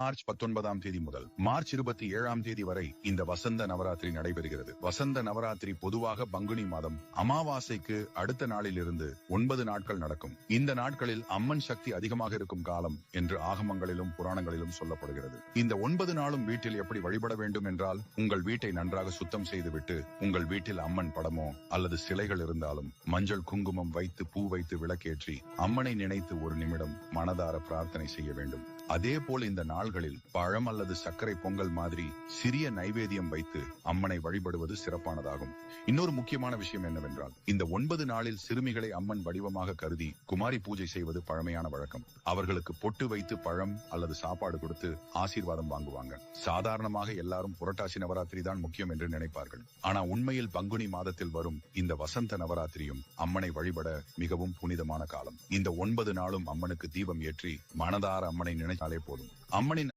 March 19ஆம் தேதி முதல் March 27ஆம் தேதி வரை இந்த வசந்த நவராத்திரி நடைபெறுகிறது. வசந்த நவராத்திரி பொதுவாக பங்குனி மாதம் அமாவாசைக்கு அடுத்த நாளில் இருந்து 9 நாட்கள் நடக்கும். இந்த நாட்களில் அம்மன் சக்தி அதிகமாக இருக்கும் காலம் என்று ஆகமங்களிலும் புராணங்களிலும் சொல்லப்படுகிறது. இந்த 9 நாளும் வீட்டில் எப்படி வழிபட வேண்டும் என்றால், உங்கள் வீட்டை நன்றாக சுத்தம் செய்துவிட்டு உங்கள் வீட்டில் அம்மன் படமோ அல்லது சிலைகள் இருந்தாலும் மஞ்சள் குங்குமம் வைத்து பூ வைத்து விளக்கேற்றி அம்மனை நினைத்து ஒரு நிமிடம் மனதார பிரார்த்தனை செய்ய வேண்டும். அதே போல் இந்த நாள்களில் பழம் அல்லது சர்க்கரை பொங்கல் மாதிரி சிறிய நைவேத்தியம் வைத்து அம்மனை வழிபடுவது சிறப்பானதாகும். இன்னொரு முக்கியமான விஷயம் என்னவென்றால், இந்த 9 நாளில் சிறுமிகளை அம்மன் வடிவமாக கருதி குமாரி பூஜை செய்வது பழமையான வழக்கம். அவர்களுக்கு பொட்டு வைத்து பழம் அல்லது சாப்பாடு கொடுத்து ஆசீர்வாதம் வாங்குவாங்க. சாதாரணமாக எல்லாரும் புரட்டாசி நவராத்திரி தான் முக்கியம் என்று நினைப்பார்கள். ஆனா உண்மையில் பங்குனி மாதத்தில் வரும் இந்த வசந்த நவராத்திரியும் அம்மனை வழிபட மிகவும் புனிதமான காலம். இந்த 9 நாளும் அம்மனுக்கு தீபம் ஏற்றி மனதார அம்மனை நினைத்தாலே போதும். அம்மனின்